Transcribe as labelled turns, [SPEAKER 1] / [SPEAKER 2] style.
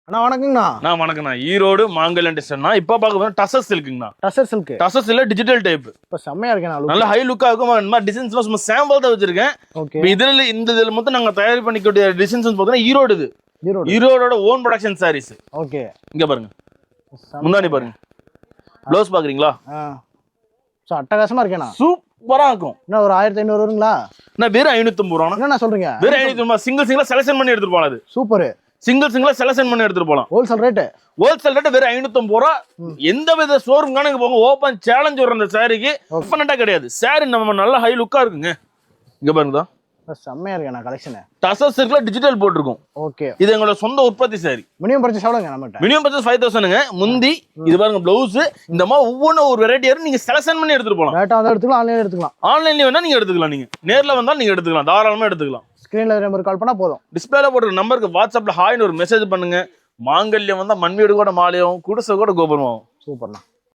[SPEAKER 1] அண்ணா வணக்கங்கண்ணா.
[SPEAKER 2] வணக்கண்ணா. ஈரோடு மாங்கல்யம் டிசைன்னா இப்போ பார்க்க போனா டசர் சில்க்குங்கண்ணா.
[SPEAKER 1] டசர் சில்க்.
[SPEAKER 2] டசர் இல்ல டிஜிட்டல் டைப்.
[SPEAKER 1] இப்போ செம்மையா இருக்கேண்ணா.
[SPEAKER 2] நல்ல ஹை லுக்கா இருக்கும். இந்த மாதிரி டிசைன்ஸ்லாம் சும்மா சாம்பிள் தான் வச்சிருக்கேன்.
[SPEAKER 1] ஓகே.
[SPEAKER 2] இதுல மொத்தம் நாங்க தயார் பண்ணிக்கூடிய டிசைன்ஸ் வந்து பார்த்தீங்கன்னா ஈரோடு இது. ஈரோடோட ஓன் ப்ரொடக்ஷன் சாரீஸ்.
[SPEAKER 1] ஓகே.
[SPEAKER 2] இங்க பாருங்க. முன்னாடி பாருங்க. ப்ளவுஸ் பாக்குறீங்களா?
[SPEAKER 1] அட்டகாசமா இருக்கேண்ணா.
[SPEAKER 2] சூப்பரா இருக்கும்.
[SPEAKER 1] என்ன ஒரு 1500 வருங்களா?
[SPEAKER 2] நான் வெறும் 550 ரூபா.
[SPEAKER 1] என்ன சொல்றீங்க?
[SPEAKER 2] வெறும் 550. சிங்கிளா செலக்ஷன் பண்ணி எடுத்துட்டு போலாம். அது
[SPEAKER 1] சூப்பர்.
[SPEAKER 2] சிங்கிளா செலக்ஷன் பண்ணி எடுத்துட்டு போலாம்.
[SPEAKER 1] ஹோல்சேல் ரேட்
[SPEAKER 2] வெறும் 550 ரூபா. எந்த வித ஷோரூம் கணக்கு போங்க, ஓபன் சேலஞ்ச் வர அந்த சாரிக்கு டிஃபரெண்டா கிடையாது. சாரி நம்ம நல்ல ஹை லுக்கா இருக்குங்க. இங்க பாருங்க.
[SPEAKER 1] செம்மையா இருக்கேண்ணா கலெக்ஷன்.
[SPEAKER 2] டசர் சில்க்ல டிஜிட்டல் போட்டிருக்கும்.
[SPEAKER 1] ஓகே.
[SPEAKER 2] இது எங்களோட சொந்த உற்பத்தி சாரி.
[SPEAKER 1] மினிமம் பர்ச்சேஸ் எவ்வளவுங்க நம்மட்ட?
[SPEAKER 2] மினிமம் பர்ச்சேஸ் 5000ங்க. முந்தி இது பாருங்க ப்ளவுஸ். இந்த மாதிரி ஒவ்வொன்றும் ஒரு வெரைட்டி இருக்கு. நீங்க செலக்ஷன் பண்ணி எடுத்துட்டு போலாம்.
[SPEAKER 1] டேட்டா வந்து எடுத்துக்கலாம், ஆன்லைன்ல எடுத்துக்கலாம்.
[SPEAKER 2] ஆன்லைன்ல வேணா நீங்க எடுத்துக்கலாம். நீங்க நேர்ல வந்தா நீங்க எடுத்துக்கலாம். தாராளமா எடுத்துக்கலாம்.
[SPEAKER 1] ஸ்கிரீன்ல நம்பர் கால் பண்ணா போதும்.
[SPEAKER 2] டிஸ்பிளேல போடுற நம்பருக்கு வாட்ஸ்அப்ல ஹாய்னு ஒரு மெசேஜ் பண்ணுங்க. மாங்கல்யம் வந்தா மண்வீடு கூட மாலையும், குடிசை கூட கோபுரமாகும்.
[SPEAKER 1] சூப்பர்ண்ணா.